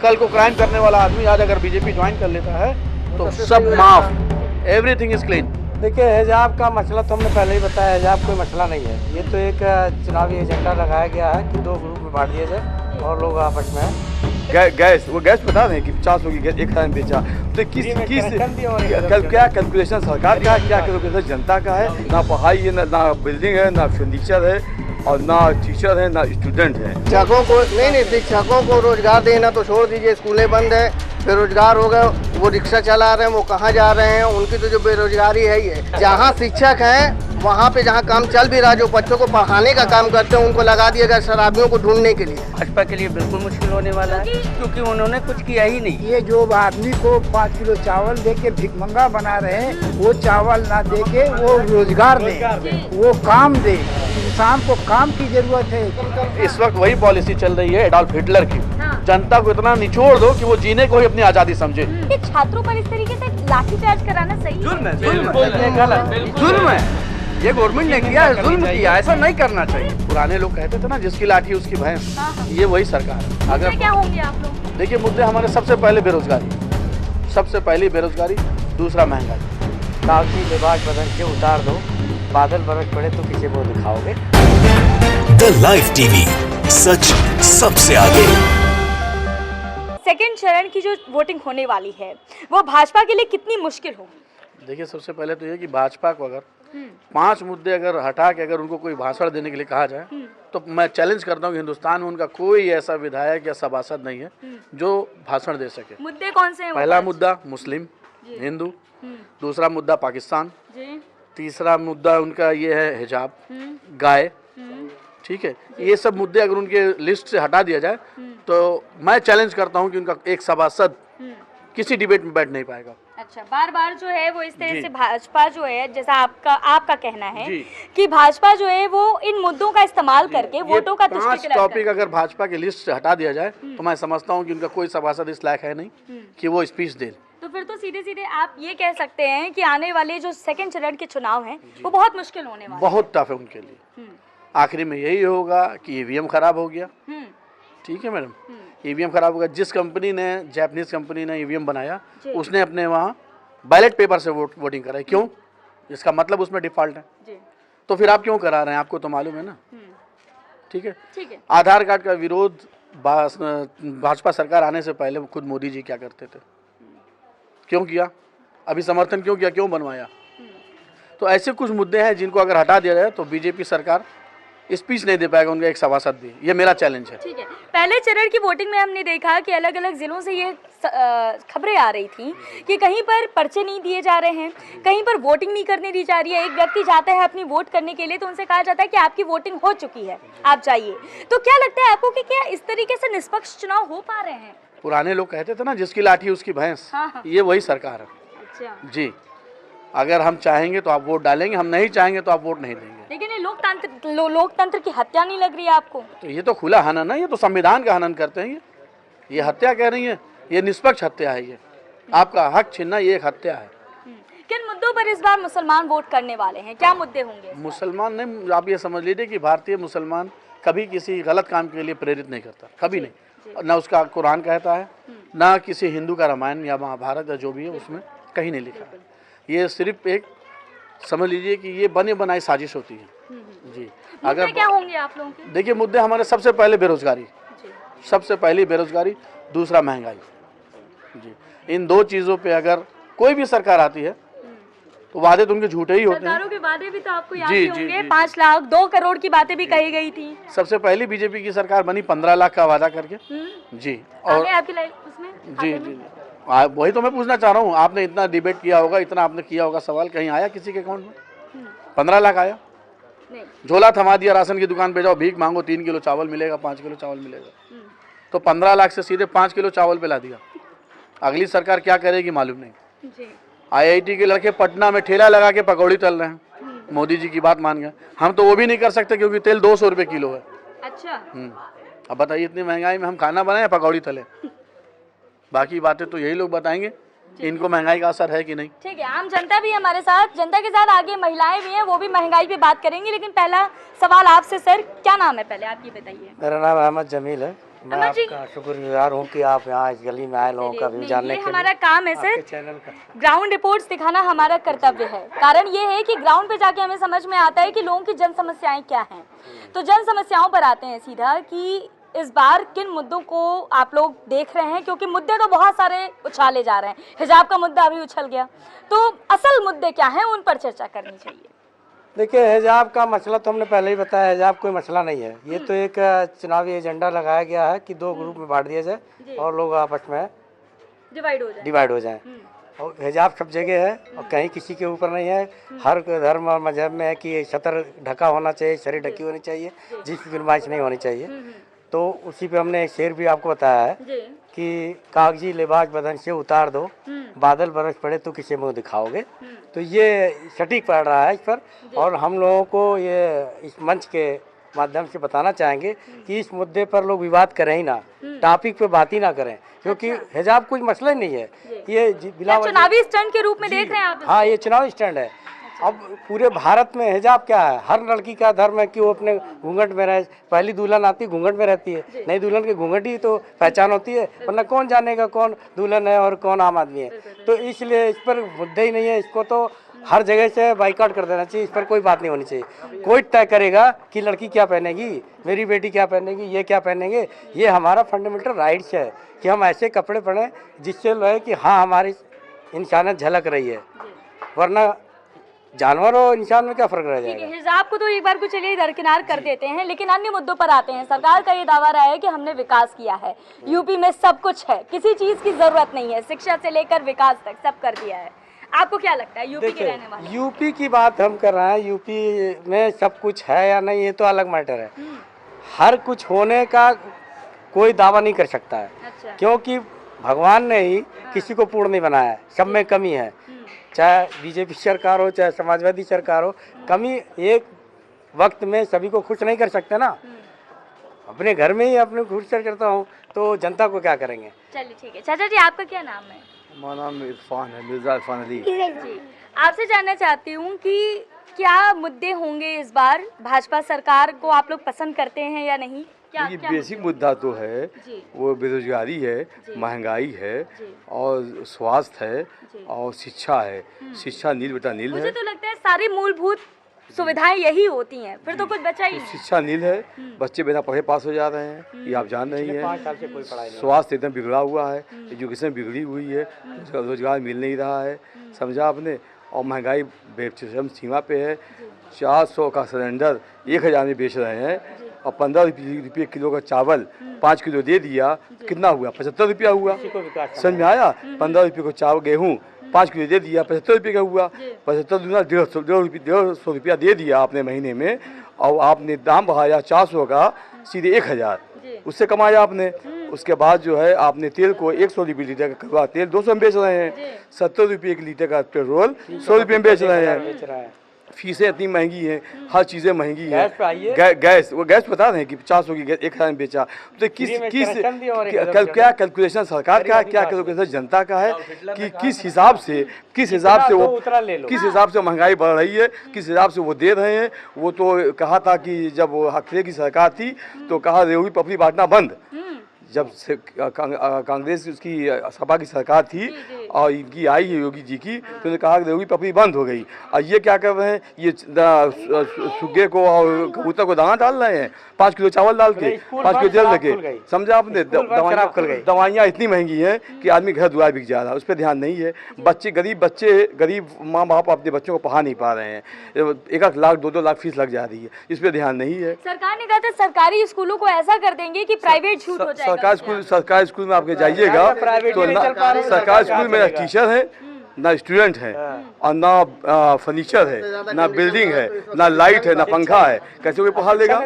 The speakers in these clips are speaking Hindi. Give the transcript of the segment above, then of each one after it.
कल को क्राइम करने वाला आदमी आज अगर बीजेपी ज्वाइन कर लेता है तो सब माफ, एवरीथिंग इज क्लीन। देखिए, हिजाब का मसला तो हमने पहले ही बताया, हिजाब कोई मसला नहीं है। ये तो एक चुनावी एजेंडा लगाया गया है कि दो ग्रुप में बांट दिया जाए और लोग आपस में गैस बता रहे हैं कि 50 रुपये की गैस 1 में बेचा, तो किस क्या कैलकुलेशन सरकार का, क्या कैलकुलेशन जनता का है? ना पढ़ाई है, ना बिल्डिंग है, ना फर्नीचर है, और ना टीचर है, ना स्टूडेंट है। शिक्षकों को नहीं, शिक्षकों को रोजगार देना तो छोड़ दीजिए, स्कूलें बंद है, बेरोजगार हो गए, वो रिक्शा चला रहे हैं, वो कहाँ जा रहे हैं? उनकी तो जो बेरोजगारी है ये, जहाँ शिक्षक हैं वहाँ पे जहाँ काम चल भी रहा, जो बच्चों को पढ़ाने का काम करते हैं उनको लगा दिया गया शराबियों को ढूंढने के लिए। भाजपा के लिए बिल्कुल मुश्किल होने वाला है, क्योंकि उन्होंने कुछ किया ही नहीं। ये जो आदमी को 5 किलो चावल दे के भिखमंगा बना रहे हैं, वो चावल ना दे के वो रोजगार दे, वो काम दे। इंसान को काम की जरूरत है। इस वक्त वही पॉलिसी चल रही है एडॉल्फ हिटलर की। जनता को इतना निचोड़ दो कि वो जीने को ही अपनी आजादी समझे। छात्रों पर इस तरीके से लाठीचार्ज कराना सही जुल्म है, जुल्म है। ये गवर्नमेंट ने किया है, जुल्म किया, ऐसा नहीं करना चाहिए। पुराने लोग कहते थे ना, जिसकी लाठी उसकी भैंस, ये वही सरकार है। अगर क्या होंगे आप लोग? देखिए, मुद्दे हमारे सबसे पहले बेरोजगारी, सबसे पहली बेरोजगारी, दूसरा महंगाई। ताकि लिबास बदल के उतार दो, बादल बरस पड़े तो किसी को दिखाओगे। द लाइव टीवी, सच सबसे आगे। सेकेंड चरण की जो वोटिंग होने वाली है वो भाजपा के लिए कितनी मुश्किल हो? देखिए, सबसे पहले तो ये कि भाजपा को अगर 5 मुद्दे अगर हटा के अगर उनको कोई भाषण देने के लिए कहा जाए तो मैं चैलेंज करता हूँ कि हिंदुस्तान में उनका कोई ऐसा विधायक या सभासद नहीं है जो भाषण दे सके। मुद्दे कौन से हैं? पहला मुद्दा मुस्लिम, हिंदू, दूसरा मुद्दा पाकिस्तान, तीसरा मुद्दा उनका ये है हिजाब, गाय, ठीक है। ये सब मुद्दे अगर उनके लिस्ट से हटा दिया जाए तो मैं चैलेंज करता हूं कि उनका एक सभासद किसी डिबेट में बैठ नहीं पाएगा। अच्छा, बार बार जो है वो इस तरह से भाजपा जो है, जैसा आपका कहना है कि भाजपा जो है वो इन मुद्दों का इस्तेमाल करके वोटों का 5 टॉपिक अगर भाजपा के लिस्ट से हटा दिया जाए तो मैं समझता हूं कि उनका कोई सभासद इस लायक है नहीं कि वो स्पीच दे। तो फिर तो सीधे सीधे आप ये कह सकते हैं कि आने वाले जो सेकंड चरण के चुनाव हैं वो बहुत मुश्किल होने वाले हैं। बहुत टफ है उनके लिए। आखिरी में यही होगा कि ईवीएम खराब हो गया, ठीक है मैडम, ईवीएम खराब होगा। जिस कंपनी ने, जापानीज कंपनी ने ईवीएम बनाया, उसने अपने वहाँ बैलेट पेपर से वोटिंग कराई। क्यों? इसका मतलब उसमें डिफॉल्ट है। तो फिर आप क्यों करा रहे हैं? आपको तो मालूम है ना, ठीक है। आधार कार्ड का विरोध भाजपा सरकार आने से पहले खुद मोदी जी क्या करते थे? क्यों किया? अभी समर्थन क्यों किया? क्यों बनवाया? तो ऐसे कुछ मुद्दे हैं जिनको अगर हटा दिया जाए तो बीजेपी सरकार स्पीच नहीं दे पाएगा उनका एक सभासद भी। ये मेरा चैलेंज है। ठीक है। पहले चरण की वोटिंग में हमने देखा कि अलग अलग जिलों से ये खबरें आ रही थी कि कहीं पर पर्चे नहीं दिए जा रहे हैं, कहीं पर वोटिंग नहीं करने दी जा रही है। एक व्यक्ति जाता है अपनी वोट करने के लिए तो उनसे कहा जाता है कि आपकी वोटिंग हो चुकी है, आप जाइए। तो क्या लगता है आपको कि क्या इस तरीके से निष्पक्ष चुनाव हो पा रहे हैं? पुराने लोग कहते थे ना, जिसकी लाठी उसकी भैंस, ये वही सरकार है। अच्छा जी, अगर हम चाहेंगे तो आप वोट डालेंगे, हम नहीं चाहेंगे तो आप वोट नहीं देंगे। लेकिन ये लोकतंत्र की हत्या नहीं लग रही है आपको? तो ये तो खुला हनन है, ये तो संविधान का हनन करते हैं। ये हत्या कह रही है, ये निष्पक्ष हत्या है। ये आपका हक छीनना, ये एक हत्या है। किन मुद्दों पर इस बार मुसलमान वोट करने वाले हैं? क्या मुद्दे होंगे? मुसलमान नहीं, आप ये समझ लीजिए कि भारतीय मुसलमान कभी किसी गलत काम के लिए प्रेरित नहीं करता, कभी नहीं। ना उसका कुरान कहता है, ना किसी हिंदू का रामायण या महाभारत या जो भी है उसमें कहीं नहीं लिखा है। ये सिर्फ एक समझ लीजिए कि ये बने बनाई साजिश होती है। जी, अगर क्या होंगे आप लोगों के? देखिए, मुद्दे हमारे सबसे पहले बेरोजगारी, सबसे पहली बेरोजगारी, दूसरा महंगाई। जी, इन दो चीज़ों पे अगर कोई भी सरकार आती है तो वादे तो उनके झूठे ही होते हैं। सरकारों के वादे भी तो आपको याद ही होंगे। 5 लाख 2 करोड़ की बातें भी कही गई थी। सबसे पहली बीजेपी की सरकार बनी 15 लाख का वादा करके। जी, और आपकी उसमें जी, वही तो मैं पूछना चाह रहा हूँ। आपने इतना डिबेट किया होगा, इतना आपने किया होगा सवाल, कहीं आया किसी के अकाउंट में 15 लाख आया? नहीं। झोला थमा दिया, राशन की दुकान पे जाओ, भीख मांगो, 3 किलो चावल मिलेगा, 5 किलो चावल मिलेगा। तो 15 लाख से सीधे 5 किलो चावल पे ला दिया। अगली सरकार क्या करेगी मालूम नहीं। IIT के लड़के पटना में ठेला लगा के पकौड़ी तल रहे हैं, मोदी जी की बात मान गए। हम तो वो भी नहीं कर सकते क्योंकि तेल 200 रुपये किलो है। अच्छा। अब बताइए, इतनी महंगाई में हम खाना बनाए या पकौड़ी तले? बाकी बातें तो यही लोग बताएंगे कि इनको महंगाई का असर है कि नहीं। ठीक है, आम जनता भी हमारे साथ, जनता के साथ आगे महिलाएं भी हैं, वो भी महंगाई पे बात करेंगी। लेकिन पहला सवाल आपसे, सर क्या नाम है? पहले आप ये बताइए। मेरा नाम अहमद जमील है। मैं अमर जी, आपका शुक्रगुजार हूँ कि आप यहाँ इस गली में आए लोगों का व्यू जानने ये के लिए। हमारा काम है सर, चैनल का ग्राउंड रिपोर्ट्स दिखाना हमारा कर्तव्य है। कारण ये है कि ग्राउंड पे जाके हमें समझ में आता है कि लोगों की जन समस्याएं क्या हैं। तो जन समस्याओं पर आते हैं सीधा कि इस बार किन मुद्दों को आप लोग देख रहे हैं, क्योंकि मुद्दे तो बहुत सारे उछाले जा रहे हैं। हिजाब का मुद्दा अभी उछल गया, तो असल मुद्दे क्या हैं उन पर चर्चा करनी चाहिए। देखिए, हिजाब का मसला तो हमने पहले ही बताया, हिजाब कोई मसला नहीं है। ये तो एक चुनावी एजेंडा लगाया गया है कि 2 ग्रुप में बांट दिया जाए और लोग आपस में डिवाइड हो जाए। और हिजाब सब जगह है और कहीं किसी के ऊपर नहीं है। हर धर्म और मजहब में है कि सतर ढका होना चाहिए, शरीर ढकी होनी चाहिए, जिसकी गुनमाइश नहीं होनी चाहिए। तो उसी पे हमने एक शेर भी आपको बताया है कि कागजी लिबास बदन से उतार दो, बादल बरस पड़े तो किसे मुंह दिखाओगे। तो ये सटीक पड़ रहा है इस पर, और हम लोगों को ये इस मंच के माध्यम से बताना चाहेंगे कि इस मुद्दे पर लोग विवाद करें ही ना, टॉपिक पे बात ही ना करें, क्योंकि हिजाब कुछ मसला ही नहीं है। ये क्या चुनावी स्टंट के रूप में देख रहे हैं आप? हाँ, ये चुनावी स्टैंड है। अब पूरे भारत में हिजाब क्या है? हर लड़की का धर्म है कि वो अपने घूंघट में रहे। पहली दुल्हन आती घूंघट में रहती है, नई दुल्हन की घूंघट ही तो पहचान होती है, वरना कौन जानेगा कौन दुल्हन है और कौन आम आदमी है। तो इसलिए इस पर मुद्दा ही नहीं है। इसको तो हर जगह से बाइकआउट कर देना चाहिए। इस पर कोई बात नहीं होनी चाहिए। कोई तय करेगा कि लड़की क्या पहनेगी, मेरी बेटी क्या पहनेगी, ये क्या पहनेंगे। ये हमारा फंडामेंटल राइट्स है कि हम ऐसे कपड़े पहने जिससे लगे कि हाँ हमारी इंसानियत झलक रही है, वरना जानवर और इंसान में क्या फर्क रह जाएगा। हिजाब को तो एक बार को चलिए दरकिनार कर देते हैं, लेकिन अन्य मुद्दों पर आते हैं। सरकार का ये दावा रहा है कि हमने विकास किया है, यूपी में सब कुछ है, किसी चीज की जरूरत नहीं है, शिक्षा से लेकर विकास तक सब कर दिया है। आपको क्या लगता है यूपी के रहने वाले? यूपी की बात हम कर रहे हैं, यूपी में सब कुछ है या नहीं ये तो अलग मैटर है। हर कुछ होने का कोई दावा नहीं कर सकता है। अच्छा। क्योंकि भगवान ने ही किसी को पूर्ण नहीं बनाया है, सब में कमी है। चाहे बीजेपी सरकार हो चाहे समाजवादी सरकार हो, कमी एक वक्त में सभी को खुश नहीं कर सकते ना। अपने घर में ही अपने खुश करता हूँ तो जनता को क्या करेंगे। चलिए ठीक है। चाचा जी, आपका क्या नाम है? हमारा नाम इरफान है, मिर्जा इरफान अली। जी, आपसे जानना चाहती हूँ कि क्या मुद्दे होंगे इस बार? भाजपा सरकार को आप लोग पसंद करते हैं या नहीं? क्या ये बेसिक मुद्दा तो है, वो बेरोजगारी है, महंगाई है और स्वास्थ्य है और शिक्षा है। शिक्षा नील बेटा नील मुझे है। तो लगता है सारी मूलभूत सुविधाएं यही होती हैं, फिर तो कुछ बचा ही नहीं। शिक्षा नील है, बच्चे बिना पढ़े पास हो जा रहे हैं, ये आप जान रही हैं। 5 साल से कोई पढ़ाई नहीं। स्वास्थ्य एकदम बिगड़ा हुआ है, एजुकेशन बिगड़ी हुई है, रोजगार मिल नहीं रहा है, समझा आपने। और महंगाई बेचरम सीमा पे है। 400 का सिलेंडर 1000 में बेच रहे हैं और 15 रुपये किलो का चावल 5 किलो दे दिया, कितना हुआ? 75 रुपया हुआ। समझ में आया? 15 रुपये को चावल गेहूँ 5 किलो दे दिया, 75 रुपये का हुआ। 75 दूना 150 रुपया दे दिया आपने महीने में, और आपने दाम बढ़ाया 400 का सीधे 1000, उससे कमाया आपने। उसके बाद जो है आपने तेल को 100 रुपये लीटर का कड़वा तेल 200 में बेच रहे हैं। 70 रुपये की लीटर का पेट्रोल 100 रुपये में बेच रहे हैं। फीसें इतनी महंगी हैं, हर चीज़ें महंगी हैं। गैस वो गैस बता रहे हैं कि 500 की गैस 1000 में बेचा। तो क्या कैलकुलेशन सरकार का है, क्या कैलकुलेशन जनता का है कि किस हिसाब से महंगाई बढ़ रही है, किस हिसाब से वो दे रहे हैं। वो तो कहा था कि जब वो हकरे की सरकार थी तो कहा रेहड़ी पपड़ी बांटना बंद। जब से कांग्रेस उसकी सपा की सरकार थी और इनकी आई है योगी जी की, तो उन्होंने कहा कि रेहड़ी पपड़ी बंद हो गई। और ये क्या कर रहे हैं, ये सुग्गे को और कबूतर को दाना डाल रहे हैं 5 किलो चावल डाल के, 5 किलो तेल लगे। समझा आपने? दवाइयाँ इतनी महंगी हैं कि आदमी घर दुआर बिक जा रहा है, उस पर ध्यान नहीं है। गरीब माँ बाप अपने बच्चों को पढ़ा नहीं पा रहे हैं, 1 लाख 2 लाख फीस लग जा रही है, इस पर ध्यान नहीं है। सरकार ने कहा था सरकारी स्कूलों को ऐसा कर देंगे कि प्राइवेट छूट हो जाएगा। सरकारी स्कूल में आपके जाइएगा तो सरकारी स्कूल में ना टीचर है, ना स्टूडेंट है, और ना फर्नीचर है, ना बिल्डिंग है, ना लाइट है, ना पंखा है। कैसे कोई पढ़ा लेगा?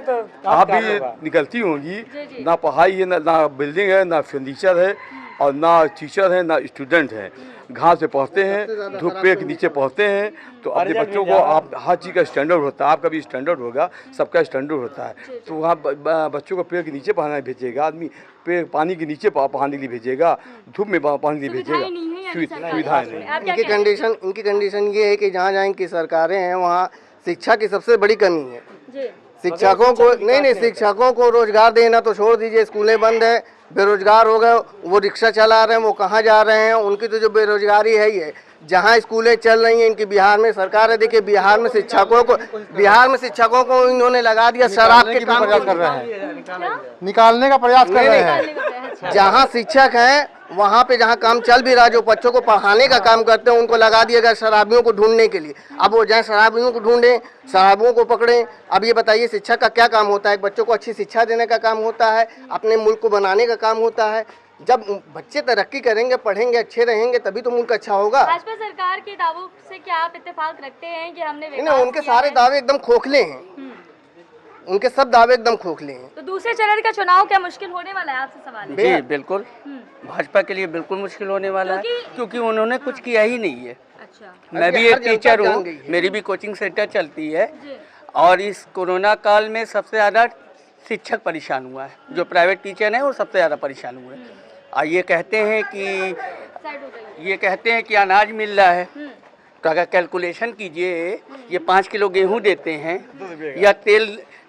आप भी निकलती होंगी, ना पढ़ाई है, ना बिल्डिंग है, ना फर्नीचर है, और ना टीचर है, ना स्टूडेंट है। घास पे पढ़ते हैं, धूप पेड़ के नीचे पढ़ते हैं। तो अपने बच्चों को आप हर चीज़ का स्टैंडर्ड होता है, आपका भी स्टैंडर्ड होगा, सबका स्टैंडर्ड होता है। तो वहाँ बच्चों को पेड़ के नीचे पढ़ाने भेजेगा आदमी, पेड़ पानी के नीचे पढ़ाने के लिए भेजेगा, धूप में पढ़ाने के लिए भेजेगा, सुविधाएं नहीं। इनकी कंडीशन ये है कि जहाँ जहाँ इनकी सरकारें हैं वहाँ शिक्षा की सबसे बड़ी कमी है। शिक्षकों को नहीं शिक्षकों को रोजगार देना तो छोड़ दीजिए, स्कूलें बंद है, बेरोजगार हो गए, वो रिक्शा चला रहे हैं, वो कहाँ जा रहे हैं, उनकी तो जो बेरोजगारी है ये जहाँ स्कूलें चल रही हैं इनकी बिहार में सरकार है, देखिए बिहार में शिक्षकों को इन्होंने लगा दिया शराब के काम कर रहे हैं, निकालने का प्रयास कर रहे हैं। जहाँ शिक्षक हैं वहाँ पे जहाँ काम चल भी रहा है, जो बच्चों को पढ़ाने का काम करते हैं उनको लगा दिया गया शराबियों को ढूंढने के लिए। अब वो जाए शराबियों को ढूंढें, शराबियों को पकड़ें। अब ये बताइए शिक्षक का क्या काम होता है? बच्चों को अच्छी शिक्षा देने का काम होता है, अपने मुल्क को बनाने का काम होता है। जब बच्चे तरक्की करेंगे, पढ़ेंगे, अच्छे रहेंगे तभी तो मुल्क अच्छा होगा। भाजपा सरकार के दावों से क्या आप इत्तेफाक रखते हैं कि हमने नहीं, उनके सारे दावे एकदम खोखले हैं, उनके सब दावे एकदम खोखले हैं। तो दूसरे चरण का चुनाव क्या मुश्किल होने वाला है? आपसे सवाल है। जी बिल्कुल, भाजपा के लिए बिल्कुल मुश्किल होने वाला है, क्योंकि उन्होंने कुछ किया ही नहीं है। अच्छा, मैं भी एक टीचर हूँ, मेरी भी कोचिंग सेंटर चलती है, और इस कोरोना काल में सबसे ज़्यादा शिक्षक परेशान हुआ है, जो प्राइवेट टीचर हैं वो सबसे ज़्यादा परेशान हुए हैं। और ये कहते हैं कि अनाज मिल रहा है, तो अगर कैलकुलेशन कीजिए, ये 5 किलो गेहूँ देते हैं, या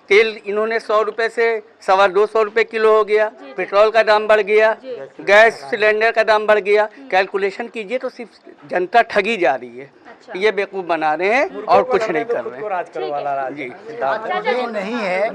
तेल इन्होंने 100 रुपये से 250 रुपये किलो हो गया, पेट्रोल का दाम बढ़ गया, गैस सिलेंडर का दाम बढ़ गया। कैलकुलेशन कीजिए तो सिर्फ जनता ठगी जा रही है। ये बेवकूफ़ बना रहे हैं और कुछ नहीं कर रहे हैं। जी, ये नहीं है,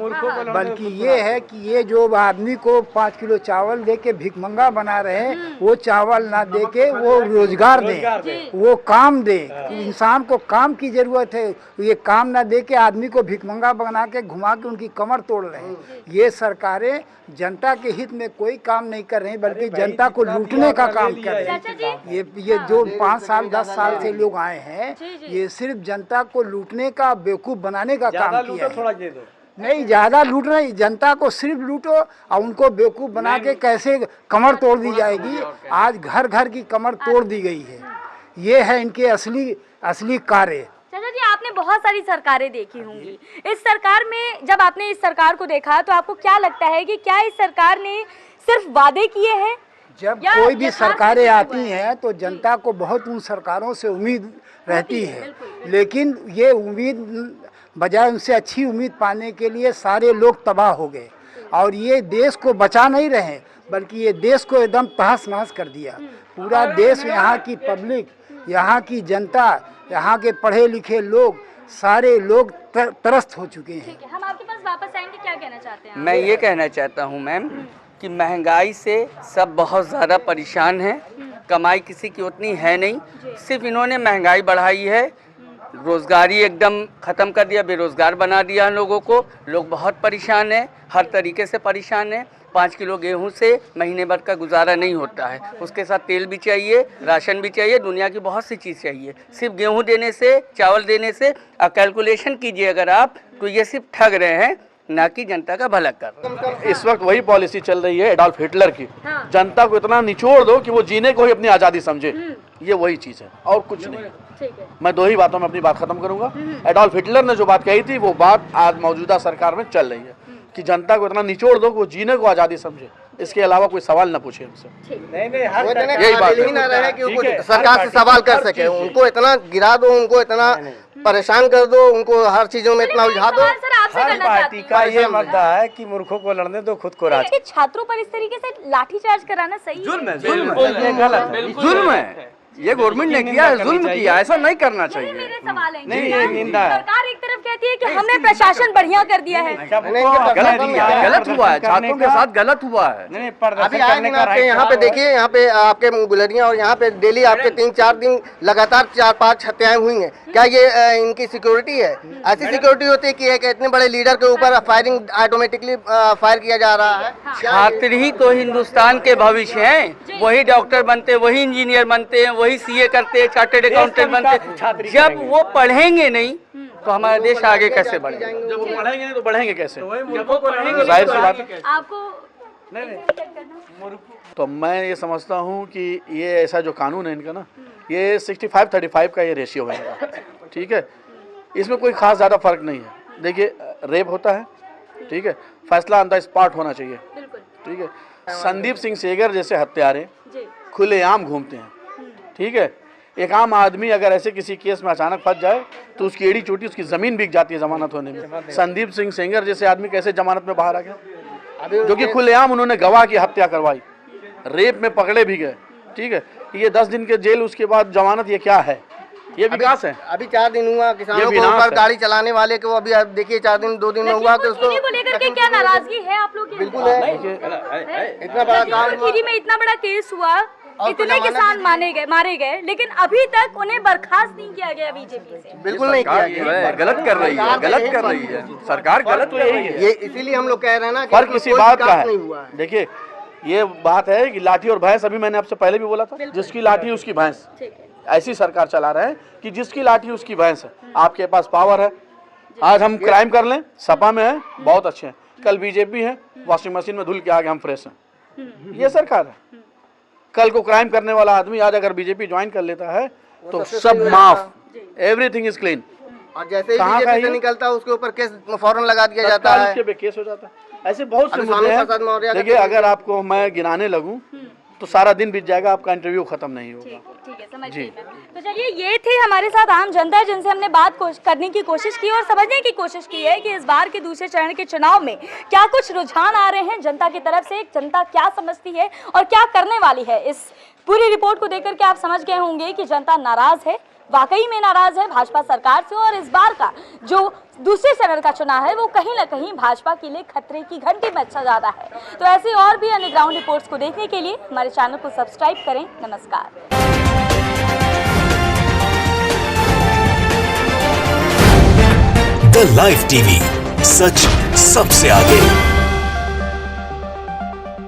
बल्कि ये है कि ये जो आदमी को 5 किलो चावल दे के भिखमंगा बना रहे हैं, वो चावल ना दे के वो रोजगार दे, वो काम दे। इंसान को काम की जरूरत है, ये काम ना दे के आदमी को भिखमंगा बना के घुमा के उनकी कमर तोड़ रहे हैं। ये सरकारें जनता के हित में कोई काम नहीं कर रही, बल्कि जनता को लूटने का काम कर रही है। ये जो 5 साल 10 साल से लोग आए हैं, ये सिर्फ जनता को लूटने का, बेवकूफ बनाने का काम किया है। नहीं, ज्यादा लूट रही, जनता को सिर्फ लूटो और उनको बेवकूफ बना के कैसे कमर तोड़ दी जाएगी। आज घर घर की कमर तोड़ दी गई है। ये है इनके असली कार्य। चाचा जी, आपने बहुत सारी सरकारें देखी होंगी, इस सरकार में जब आपने इस सरकार को देखा तो आपको क्या लगता है कि क्या इस सरकार ने सिर्फ वादे किए हैं? जब कोई भी सरकारें आती हैं तो जनता को बहुत उन सरकारों से उम्मीद रहती है, लेकिन ये उम्मीद बजाय उनसे अच्छी उम्मीद पाने के लिए सारे लोग तबाह हो गए, और ये देश को बचा नहीं रहे बल्कि ये देश को एकदम तहस नहस कर दिया। पूरा देश, यहाँ की पब्लिक, यहाँ की जनता, यहाँ के पढ़े लिखे लोग, सारे लोग त्रस्त हो चुके हैं। हम आपके पास वापस आएंगे, क्या कहना चाहते हैं? मैं ये कहना चाहता हूँ मैम कि महंगाई से सब बहुत ज़्यादा परेशान हैं, कमाई किसी की उतनी है नहीं, सिर्फ इन्होंने महंगाई बढ़ाई है, रोज़गारी एकदम ख़त्म कर दिया, बेरोज़गार बना दिया लोगों को। लोग बहुत परेशान हैं, हर तरीके से परेशान हैं। 5 किलो गेहूं से महीने भर का गुजारा नहीं होता है, उसके साथ तेल भी चाहिए, राशन भी चाहिए, दुनिया की बहुत सी चीज़ चाहिए। सिर्फ गेहूं देने से, चावल देने से, कैलकुलेशन कीजिए अगर आप, तो ये सिर्फ ठग रहे हैं, ना कि जनता का भला कर रहे हैं। इस वक्त वही पॉलिसी चल रही है एडोल्फ हिटलर की। जनता को इतना निचोड़ दो कि वो जीने को ही अपनी आज़ादी समझे, ये वही चीज़ है और कुछ नहीं। मैं 2 ही बातों में अपनी बात खत्म करूंगा। एडोल्फ हिटलर ने जो बात कही थी वो बात आज मौजूदा सरकार में चल रही है कि जनता को इतना निचोड़ दो कि वो जीने को आज़ादी समझे, इसके अलावा कोई सवाल न पूछे हमसे। यही बात ही ना रहे कि उनको सरकार से सवाल कर सके, उनको इतना गिरा दो, उनको इतना परेशान कर दो, उनको हर चीजों में इतना उलझा दो। हर पार्टी का ये मुद्दा है कि मूर्खों को लड़ने दो, खुद को राज। छात्रों पर इस तरीके से लाठीचार्ज कराना सही है? जुल्म है, ये गवर्नमेंट ने किया है, जुल्म किया, ऐसा नहीं करना चाहिए। मेरे सवाल है, नहीं, ये निंदा है। सरकार एक तरफ कहती है कि हमने प्रशासन बढ़िया कर दिया है, गलत हुआ है, छात्रों के साथ गलत हुआ है। अभी आएंगे ना आपके यहाँ पे, देखिए यहाँ पे आपके गुलरिया और यहाँ पे डेली आपके 3-4 दिन लगातार 4-5 हत्याएं हुई हैं। क्या ये इनकी सिक्योरिटी है? ऐसी सिक्योरिटी होती है कि एक इतने बड़े लीडर के ऊपर फायरिंग ऑटोमेटिकली फायर किया जा रहा है? छात्र ही तो हिंदुस्तान के भविष्य हैं, वही डॉक्टर बनते, वही इंजीनियर बनते हैं, वही सीए करते, चार्टर्ड अकाउंटेंट बनते। जब वो पढ़ेंगे नहीं तो हमारा देश आगे कैसे बढ़ेगा? जब वो पढ़ेंगे नहीं तो बढ़ेंगे कैसे? जाहिर सी बात है। आपको तो मैं ये समझता हूँ कि ये ऐसा जो कानून है इनका ना, ये 65-35 का ये रेशियो है इनका, ठीक है। इसमें कोई खास ज़्यादा फर्क नहीं है। देखिए, रेप होता है, ठीक है, फैसला ऑन द स्पॉट होना चाहिए, ठीक है। संदीप सिंह सेगर जैसे हत्यारे खुलेआम घूमते हैं, ठीक है। एक आम आदमी अगर ऐसे किसी केस में अचानक फंस जाए तो उसकी एड़ी चोटी, उसकी ज़मीन बिक जाती है जमानत होने में। संदीप सिंह सेंगर जैसे आदमी कैसे जमानत में बाहर आ गया, जो कि खुलेआम उन्होंने गवाह की हत्या करवाई, रेप में पकड़े भी गए, ठीक है। ये 10 दिन के जेल, उसके बाद जमानत, ये क्या है? ये विकास है। अभी 4 दिन हुआ किसानों को ऊपर गाड़ी चलाने वाले को, अभी आप देखिए 4 दिन 2 दिन में हुआ कि उसको लेकर के क्या नाराजगी है आप लोग? बिल्कुल है। इतना बड़ा काम खीरी में इतना बड़ा केस हुआ, इतने किसान मारे गए, लेकिन अभी तक उन्हें बर्खास्त नहीं किया गया बीजेपी से। बिल्कुल नहीं किया गया। गलत कर रही है, गलत कर रही है सरकार, गलत तो यही है। ये इसीलिए हम लोग कह रहे हैं ना कि फर्क इसी कोई बात का विकास नहीं है। हुआ है। देखिए ये बात है कि लाठी और भैंस, अभी मैंने आपसे पहले भी बोला था, जिसकी लाठी उसकी भैंस, ऐसी सरकार चला रहे हैं कि जिसकी लाठी उसकी भैंस है। आपके पास पावर है, आज हम क्राइम कर लें, सपा में है, बहुत अच्छे हैं, कल बीजेपी है, वॉशिंग मशीन में धुल के आगे हम फ्रेश हैं। ये सरकार है। कल को क्राइम करने वाला आदमी आज अगर बीजेपी ज्वाइन कर लेता है तो सब माफ, एवरीथिंग इज क्लीन। और जैसे ही बीजेपी से निकलता है उसके ऊपर केस फौरन लगा दिया जाता है, उसके पे केस हो जाता है। ऐसे बहुत से अभी मुद्दे स्वामी प्रसाद हैं। मौर्य देखिए अगर आपको मैं गिनाने लगूं तो सारा दिन बीत जाएगा, आपका इंटरव्यू खत्म नहीं होगा। ठीक है, समझ गई मैं। तो चलिए, ये थे हमारे साथ आम जनता जिनसे हमने बात करने की कोशिश की और समझने की कोशिश की है कि इस बार के दूसरे चरण के चुनाव में क्या कुछ रुझान आ रहे हैं जनता की तरफ से, जनता क्या समझती है और क्या करने वाली है। इस पूरी रिपोर्ट को देखकर के आप समझ गए होंगे कि जनता नाराज है, वाकई में नाराज है भाजपा सरकार से, और इस बार का जो दूसरे चरण का चुनाव है वो कहीं ना कहीं भाजपा के लिए खतरे की घंटी बजा ज्यादा है। तो ऐसे और भी अन्य ग्राउंड रिपोर्ट्स को देखने के लिए हमारे चैनल को सब्सक्राइब करें। नमस्कार। द लाइव टीवी, सच सबसे आगे।